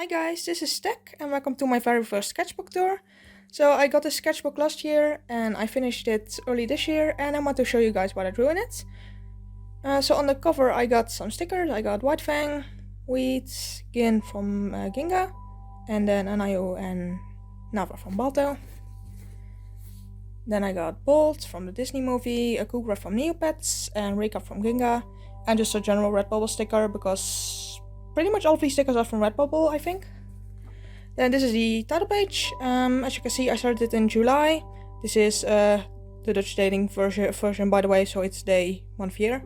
Hi guys, this is Stek and welcome to my very first sketchbook tour. So I got this sketchbook last year and I finished it early this year and I want to show you guys what I drew in it. So on the cover I got some stickers. I got White Fang, Weed, Gin from Ginga, and then Anayo and Nava from Balto. Then I got Bolt from the Disney movie, a Kukra from Neopets, and Rika from Ginga, and just a general Redbubble sticker because pretty much all of these stickers are from Redbubble, I think. Then this is the title page. As you can see, I started it in July. This is the Dutch dating version, by the way, so it's day 1 year.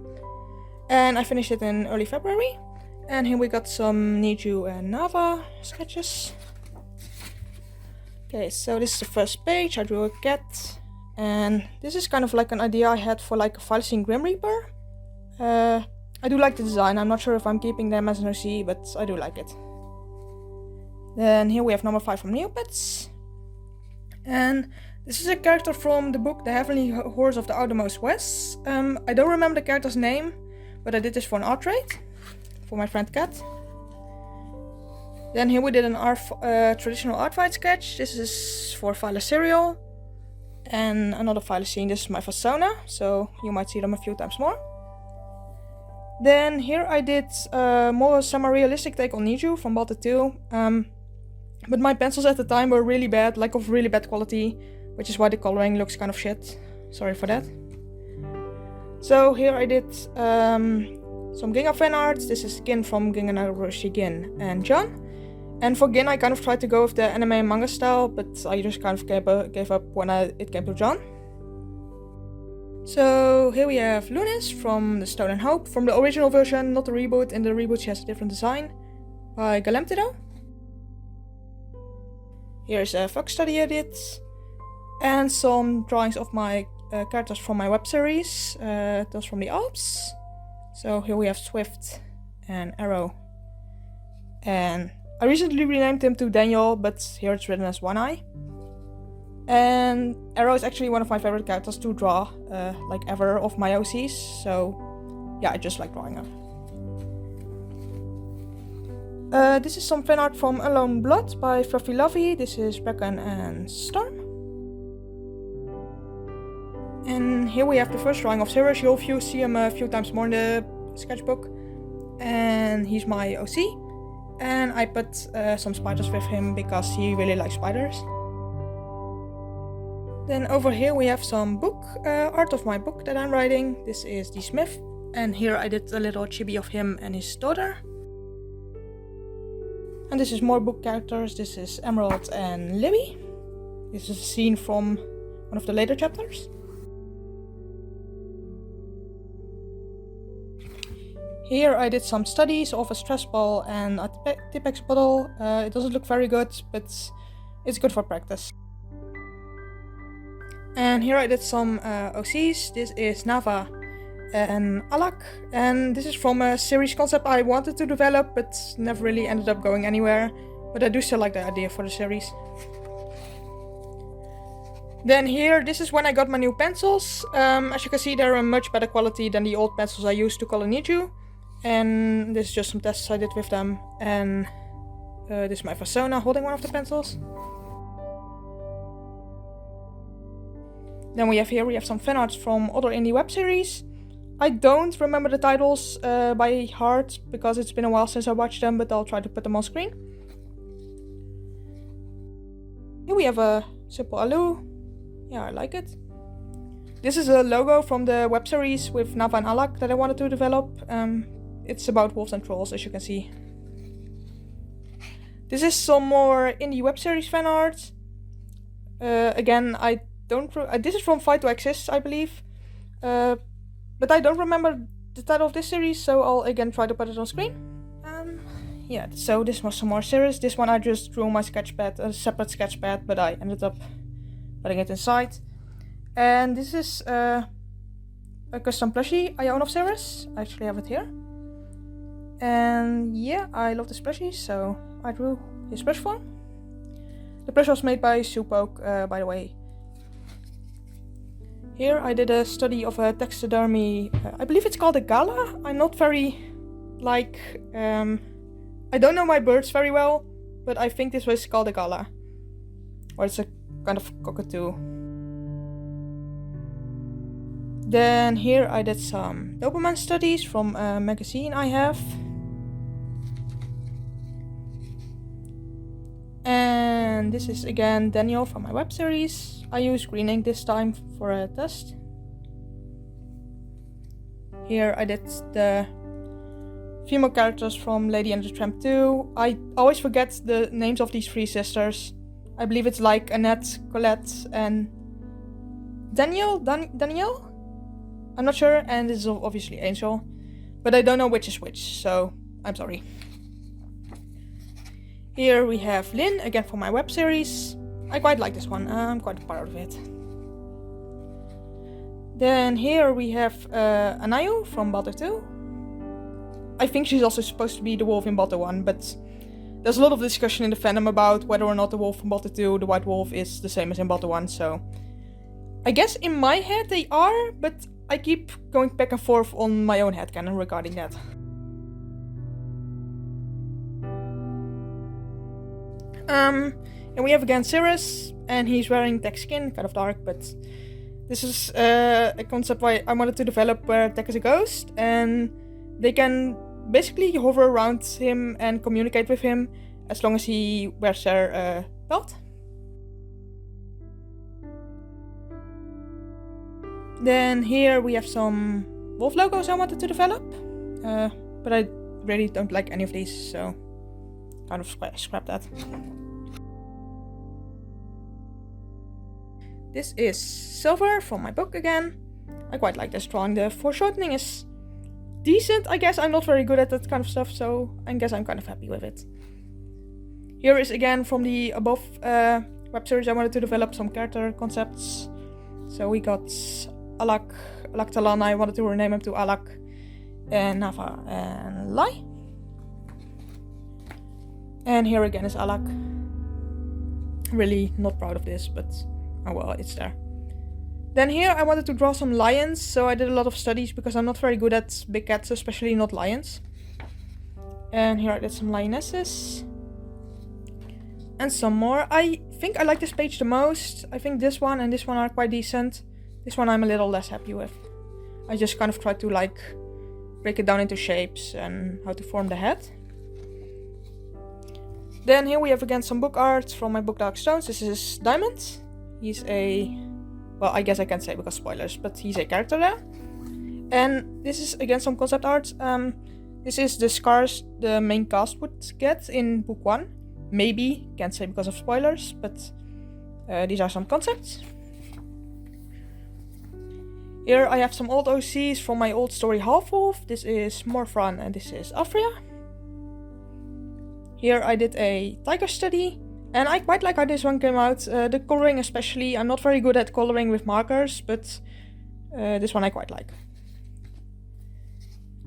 And I finished it in early February. And here we got some Niju and Nava sketches. Okay, so this is the first page. I drew a cat. And this is kind of like an idea I had for like a Thylacine Grim Reaper. I do like the design. I'm not sure if I'm keeping them as an OC, but I do like it. Then here we have number 5 from Neopets. And this is a character from the book The Heavenly Horse of the Outermost West. I don't remember the character's name, but I did this for an art trade for my friend Kat. Then here we did an traditional art fight sketch. This is for Thylacerial. And another Thylacine. This is my Fasona, so you might see them a few times more. Then here I did more semi-realistic take on Niju from Balto 2. But my pencils at the time were really bad, like of really bad quality, which is why the coloring looks kind of shit. Sorry for that. So here I did some Ginga fan art. This is Gin from Ginga Narushi Gin and John. And for Gin I kind of tried to go with the anime and manga style, but I just kind of gave up when it came to John. So here we have Lunis from The Stone and Hope, from the original version, not the reboot. In the reboot she has a different design, by Galemtido. Here's a Fox study I did, and some drawings of my characters from my web series, those from the Alps. So here we have Swift and Arrow, and I recently renamed him to Daniel, but here it's written as One Eye. And Arrow is actually one of my favorite characters to draw, like ever, of my OCs, so yeah, I just like drawing them. This is some fan art from Alone Blood by Fluffy Lovey. This is Bracken and Storm. And here we have the first drawing of Sirius. You'll see him a few times more in the sketchbook. And he's my OC. And I put some spiders with him because he really likes spiders. Then over here we have some book art of my book that I'm writing. This is The Smith, and here I did a little chibi of him and his daughter. And this is more book characters. This is Emerald and Libby. This is a scene from one of the later chapters. Here I did some studies of a stress ball and a Tipex bottle. It doesn't look very good, but it's good for practice. And here I did some OCs. This is Nava and Alak. And this is from a series concept I wanted to develop, but never really ended up going anywhere. But I do still like the idea for the series. Then here, this is when I got my new pencils. As you can see, they're a much better quality than the old pencils I used to color Niju. And this is just some tests I did with them. And this is my Fasona holding one of the pencils. Then we have some fan arts from other indie web series. I don't remember the titles by heart because it's been a while since I watched them, but I'll try to put them on screen. Here we have a simple Alu. Yeah, I like it. This is a logo from the web series with Nava and Alak that I wanted to develop. It's about wolves and trolls, as you can see. This is some more indie web series fan art. Again, this is from Fight to Exist, I believe. But I don't remember the title of this series, so I'll again try to put it on screen. Yeah, so this was some more series. This one I just drew on my sketchpad, a separate sketchpad, but I ended up putting it inside. And this is a custom plushie I own of Cirrus. I actually have it here. And yeah, I love this plushie, so I drew his plush form. The plush was made by Supoke, by the way. Here I did a study of a taxidermy, I believe it's called a gala. I'm not very, I don't know my birds very well, but I think this was called a gala. Or it's a kind of cockatoo. Then here I did some dopamine studies from a magazine I have. And this is again Daniel from my web series. I use green ink this time for a test. Here I did the female characters from Lady and the Tramp 2. I always forget the names of these three sisters. I believe it's like Annette, Colette, and Danielle? Danielle? I'm not sure, and this is obviously Angel. But I don't know which is which, so I'm sorry. Here we have Lynn, again from my web series. I quite like this one, I'm quite proud of it. Then here we have Anayu from Baldur 2. I think she's also supposed to be the wolf in Baldur 1, but there's a lot of discussion in the fandom about whether or not the wolf from Baldur 2, the white wolf, is the same as in Baldur 1, so I guess in my head they are, but I keep going back and forth on my own headcanon regarding that. And we have again Cirrus, and he's wearing tech skin, kind of dark, but this is a concept why I wanted to develop where Tech is a ghost, and they can basically hover around him and communicate with him as long as he wears their belt. Then here we have some wolf logos I wanted to develop, but I really don't like any of these, so kind of scrap that. This is Silver from my book again. I quite like this drawing. The foreshortening is decent, I guess. I'm not very good at that kind of stuff, so I guess I'm kind of happy with it. Here is again from the above web series I wanted to develop some character concepts. So we got Alak Talan, I wanted to rename him to Alak, and Nava and Lai. And here again is Alak. Really not proud of this, but oh well, it's there. Then here I wanted to draw some lions, so I did a lot of studies because I'm not very good at big cats, especially not lions. And here I did some lionesses. And some more. I think I like this page the most. I think this one and this one are quite decent. This one I'm a little less happy with. I just kind of tried to like break it down into shapes and how to form the head. Then here we have again some book art from my book Dark Stones. This is Diamond. He's a... well, I guess I can't say because spoilers, but he's a character there. And this is again some concept art. This is the scars the main cast would get in book 1. Maybe, can't say because of spoilers, but these are some concepts. Here I have some old OCs from my old story Half-Wolf. This is Morfran and this is Afria. Here I did a tiger study. And I quite like how this one came out, the coloring especially. I'm not very good at coloring with markers, but this one I quite like.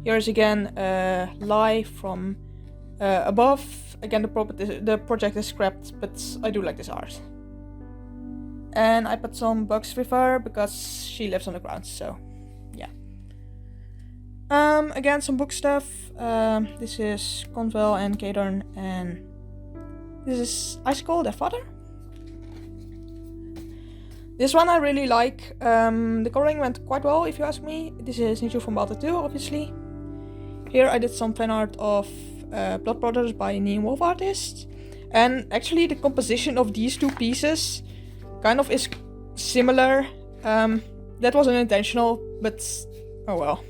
Here's again Lai from above. Again, the project is scrapped, but I do like this art. And I put some bugs with her because she lives on the ground, so yeah. Again, some book stuff. This is Conwell and Kadern, and this is Icicle, their father. This one I really like. The coloring went quite well, if you ask me. This is Ninju from Baldur 2, obviously. Here I did some fan art of Blood Brothers by Neon Wolf artist. And actually the composition of these two pieces kind of is similar. That wasn't intentional, but oh well.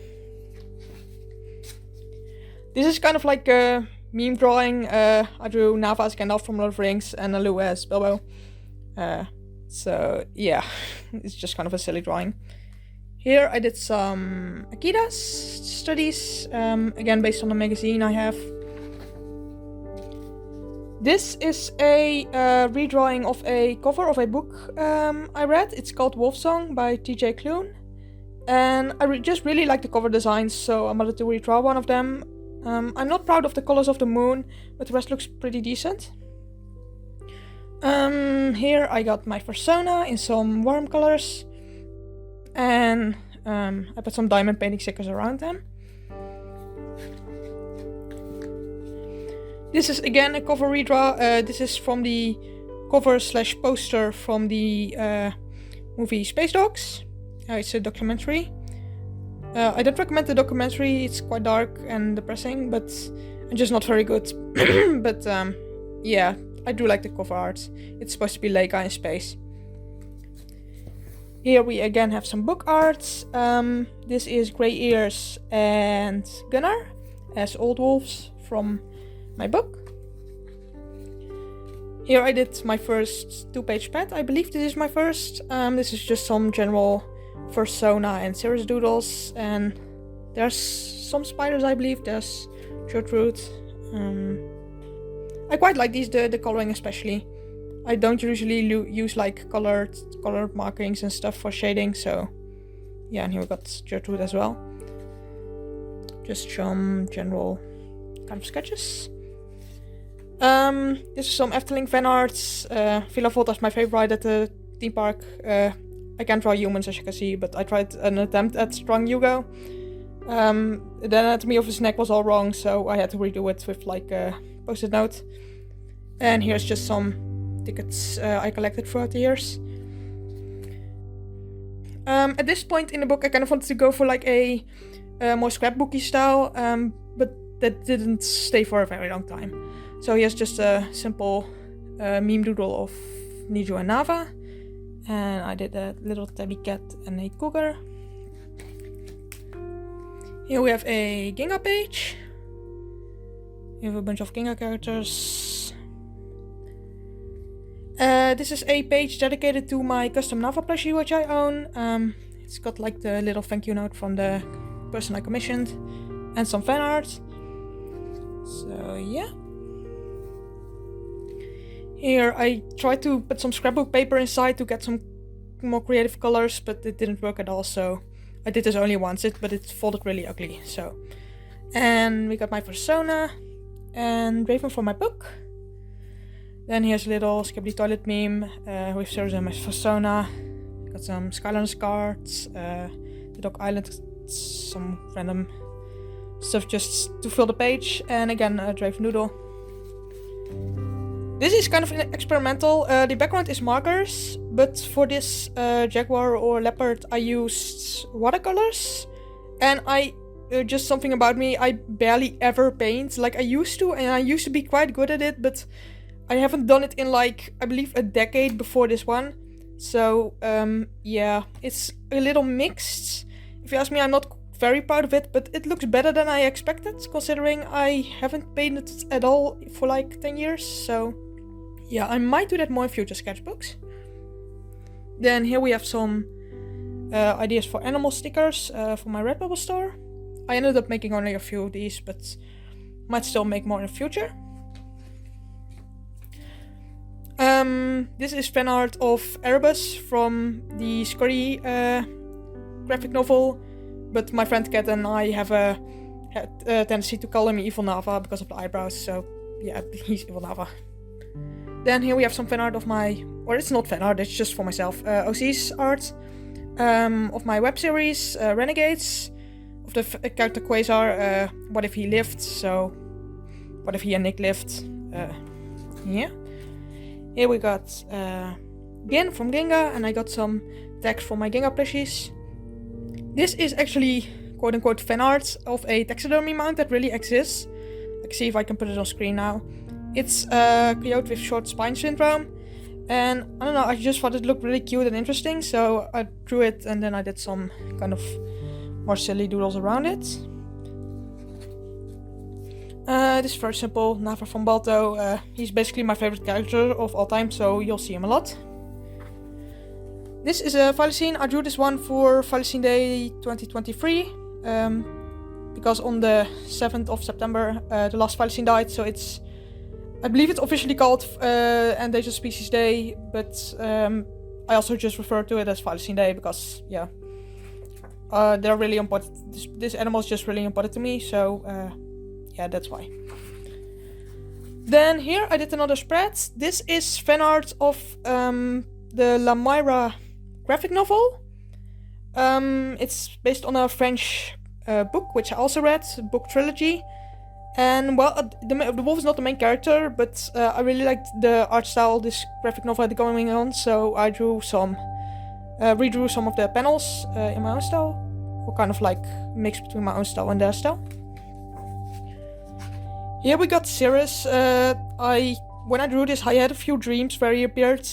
This is kind of like a meme drawing. I drew Nava as Gandalf from Lord of the Rings and Alu as Bilbo. So yeah, it's just kind of a silly drawing. Here I did some Akida's studies, again based on a magazine I have. This is a redrawing of a cover of a book I read. It's called Wolf Song by TJ Klune. And I just really like the cover designs, so I wanted to redraw one of them. I'm not proud of the colors of the moon, but the rest looks pretty decent. Here I got my persona in some warm colors. And I put some diamond painting stickers around them. This is again a cover redraw. This is from the cover slash poster from the movie Space Dogs. It's a documentary. I don't recommend the documentary. It's quite dark and depressing, but just not very good. But yeah, I do like the cover art. It's supposed to be Leica in space. Here we again have some book art. This is Grey Ears and Gunnar as old wolves from my book. Here I did my first 2-page pad. I believe this is my first. This is just some general persona and Cirrus doodles, and there's some spiders, I believe. There's Gertrude. I quite like these, the coloring especially. I don't usually use like colored markings and stuff for shading, so yeah. And here we got Gertrude as well. Just some general kind of sketches. This is some Efteling fan arts. Villa Volta is my favorite ride at the theme park. I can't draw humans, as you can see, but I tried an attempt at drawing Hugo. The anatomy of his neck was all wrong, so I had to redo it with like a post-it note. And here's just some tickets I collected throughout the years. At this point in the book, I kind of wanted to go for like a more scrapbooky style, but that didn't stay for a very long time. So here's just a simple meme doodle of Nijo and Nava. And I did a little tabby cat and a cougar. Here we have a Ginga page. We have a bunch of Ginga characters. This is a page dedicated to my custom Nava plushie which I own. It's got like the little thank you note from the person I commissioned and some fan art. So yeah. Here I tried to put some scrapbook paper inside to get some more creative colors, but it didn't work at all, so I did this only once, but it folded really ugly. So, and we got my persona and Raven from my book. Then here's a little Skibbity toilet meme with Cirrus and my persona. Got some Skylanders cards, the Dog Island, some random stuff just to fill the page, and again a Raven noodle. This is kind of experimental. The background is markers, but for this jaguar or leopard I used watercolors. And just something about me, I barely ever paint. Like I used to, and I used to be quite good at it, but I haven't done it in like, I believe a decade before this one. So yeah, it's a little mixed. If you ask me, I'm not very proud of it, but it looks better than I expected, considering I haven't painted at all for like 10 years, so yeah, I might do that more in future sketchbooks. Then here we have some ideas for animal stickers for my Redbubble store. I ended up making only a few of these, but might still make more in the future. This is fan art of Erebus from the Scurry graphic novel, but my friend Kat and I have a tendency to call him Evil Nava because of the eyebrows, so yeah, he's Evil Nava. Then here we have some fan art of my, or it's not fan art, it's just for myself, OC's art, of my web series, Renegades, of the character Quasar, What If He Lived, so what if he and Nick lived, yeah. Here we got Gin from Ginga, and I got some text from my Ginga plushies. This is actually quote-unquote fan art of a taxidermy mount that really exists. I can see if I can put it on screen now. It's a coyote with short spine syndrome, and I don't know, I just thought it looked really cute and interesting, so I drew it and then I did some kind of more silly doodles around it. This is very simple, Nava from Balto. He's basically my favorite character of all time, so you'll see him a lot. This is a Thylacine. I drew this one for Thylacine Day 2023, because on the 7th of September the last Thylacine died, so it's, I believe it's officially called Endangered Species Day, but I also just refer to it as Thylacine Day because, yeah, they're really important. This animal is just really important to me, so yeah, that's why. Then here I did another spread. This is fan art of the La Myra graphic novel. It's based on a French book, which I also read, book trilogy. And well, the wolf is not the main character, but I really liked the art style this graphic novel had going on, so I redrew some of the panels in my own style, or kind of like mix between my own style and their style. Here we got Cirrus. When I drew this, I had a few dreams where he appeared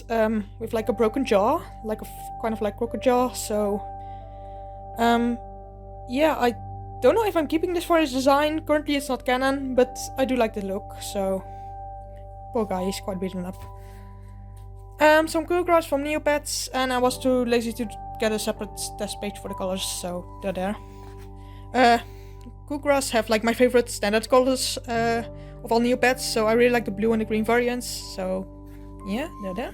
with like a broken jaw, like kind of like crooked jaw. So, yeah, I don't know if I'm keeping this for his design. Currently, it's not canon, but I do like the look. So, poor guy, he's quite beaten up. Some cool graphs from Neopets, and I was too lazy to get a separate test page for the colors, so they're there. Cool graphs have like my favorite standard colors of all Neopets, so I really like the blue and the green variants, so yeah, they're there.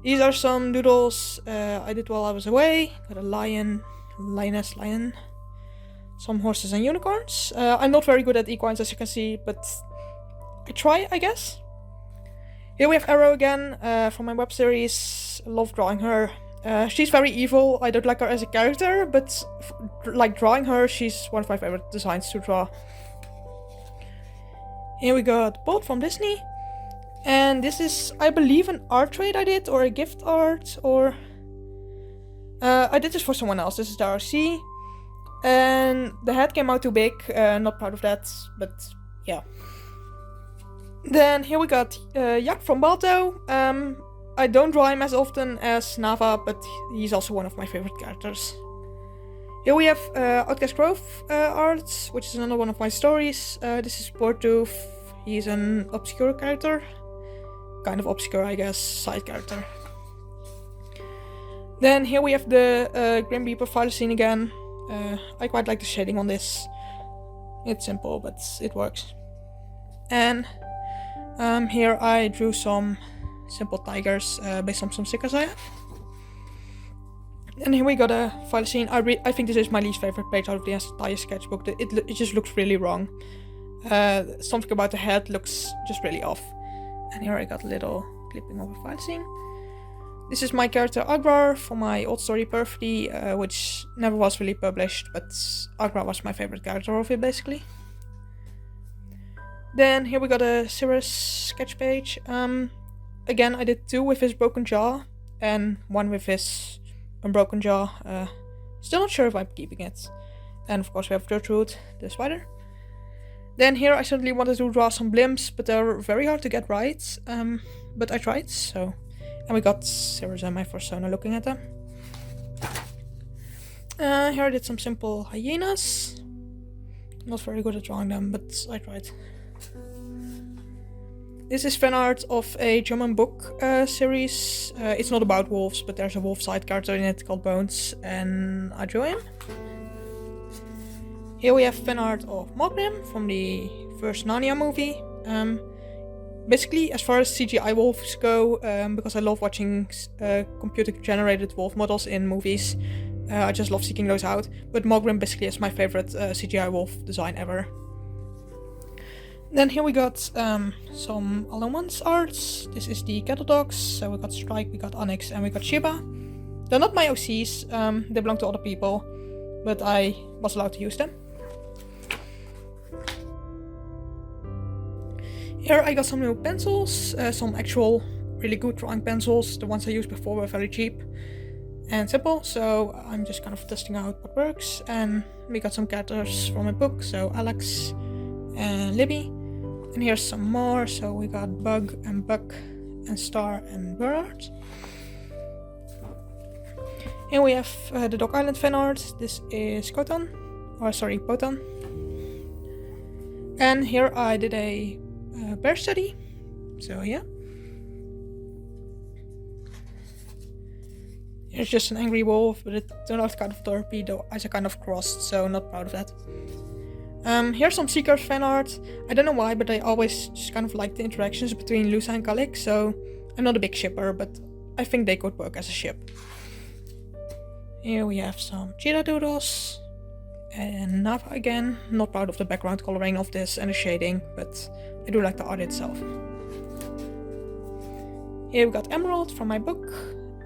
These are some doodles I did while I was away. Got a lion, lioness, lion, some horses and unicorns. I'm not very good at equines, as you can see, but I try, I guess. Here we have Arrow again from my web series. I love drawing her. She's very evil. I don't like her as a character, but like drawing her, she's one of my favorite designs to draw. Here we got Bolt from Disney. And this is, I believe, an art trade I did, or a gift art, or... I did this for someone else. This is the RC. And the head came out too big. Not proud of that, but yeah. Then here we got Jak from Balto. I don't draw him as often as Nava, but he's also one of my favorite characters. Here we have Outcast Grove art, which is another one of my stories. This is Portoof. He's an obscure character. Kind of obscure, I guess, side character. Then here we have the Grim Reaper file scene again. I quite like the shading on this. It's simple, but it works. And here I drew some simple tigers based on some stickers I have. And here we got a file scene. I think this is my least favorite page out of the entire sketchbook. It just looks really wrong. Something about the head looks just really off. And here I got a little clipping of a file scene. This is my character Agrar from my old story Perfidy, which never was really published, but Agrar was my favorite character of it basically. Then here we got a Cirrus sketch page. Again, I did 2 with his broken jaw and 1 with his unbroken jaw. Still not sure if I'm keeping it. And of course we have Gertrude, the spider. Then here I certainly wanted to draw some blimps, but they're very hard to get right. But I tried, so... And we got Cirrus and my persona looking at them. Here I did some simple hyenas. Not very good at drawing them, but I tried. This is fan art of a German book series. It's not about wolves, but there's a wolf side character in it called Bones, and I drew him. Here we have fan art of Mogrim from the first Narnia movie. Basically, as far as CGI wolves go, because I love watching computer-generated wolf models in movies, I just love seeking those out. But Mogrim basically is my favorite CGI wolf design ever. Then here we got some Alomans arts. This is the cattle dogs. So we got Strike, we got Onyx, and we got Shiba. They're not my OCs, they belong to other people, but I was allowed to use them. Here I got some new pencils, some actual really good drawing pencils. The ones I used before were very cheap and simple, so I'm just kind of testing out what works. And we got some characters from a book, so Alex and Libby. And here's some more, so we got Bug and Buck and Star and Burrard. Here we have the Dog Island fan art. This is Potan. And here I did a bear study, so yeah. Here's just an angry wolf, but it turned out kind of derpy, though eyes are kind of crossed, so not proud of that. Here's some Seekers fan art. I don't know why, but I always just kind of like the interactions between Lusa and Kalik, so I'm not a big shipper, but I think they could work as a ship. Here we have some cheetah doodles. And Nava again. Not proud of the background coloring of this and the shading, but I do like the art itself. Here we got Emerald from my book.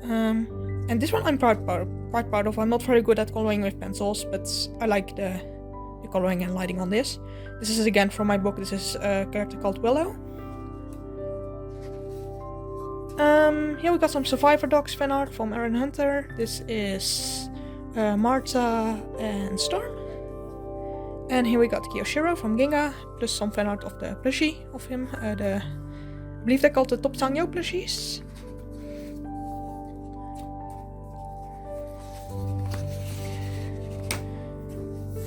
And this one I'm quite proud of. I'm not very good at coloring with pencils, but I like the the coloring and lighting on this. This is again from my book. This is a character called Willow. Here we got some Survivor Dogs fan art from Aaron Hunter. This is Marta and Storm. And here we got Kiyoshiro from Ginga, plus some fan art of the plushie of him. I believe they're called the Top Sangyo plushies.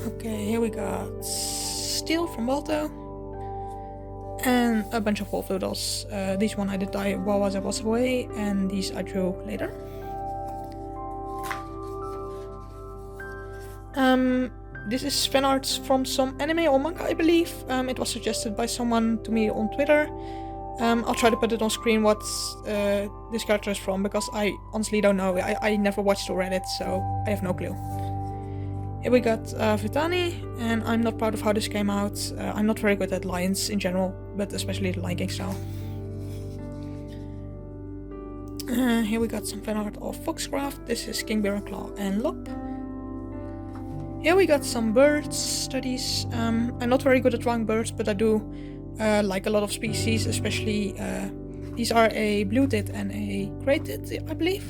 Okay, here we got Steel from Balto. And a bunch of wolf doodles. These one I did dye while I was away, and these I drew later. This is fan art from some anime or manga, I believe. It was suggested by someone to me on Twitter. I'll try to put it on screen what this character is from, because I honestly don't know. I never watched or read it, so I have no clue. Here we got Vitani, and I'm not proud of how this came out. I'm not very good at lions in general, but especially the Lion King style. Here we got some fan art of Foxcraft. This is King Bear Claw and Lop. Here we got some birds studies. I'm not very good at drawing birds, but I do like a lot of species, especially these are a blue-tit and a gray-tit, I believe.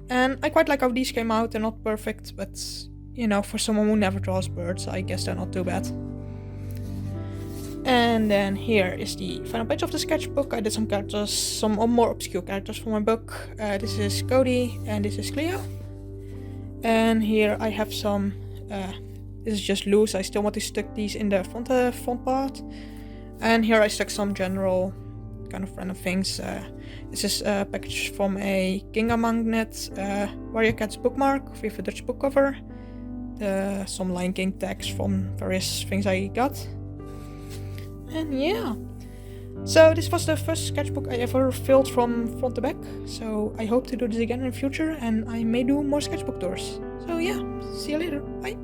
And I quite like how these came out. They're not perfect, but you know, for someone who never draws birds, I guess they're not too bad. And then here is the final page of the sketchbook. I did some characters, some more obscure characters from my book. This is Cody and this is Cleo. And here I have some, this is just loose. I still want to stick these in the front part. And here I stuck some general kind of random things. This is a package from a Ginga magnet, Warrior Cat's bookmark with a Dutch book cover. Some Lion King text from various things I got. And yeah. So this was the first sketchbook I ever filled from front to back. So I hope to do this again in the future, and I may do more sketchbook tours. So yeah, see you later. Bye.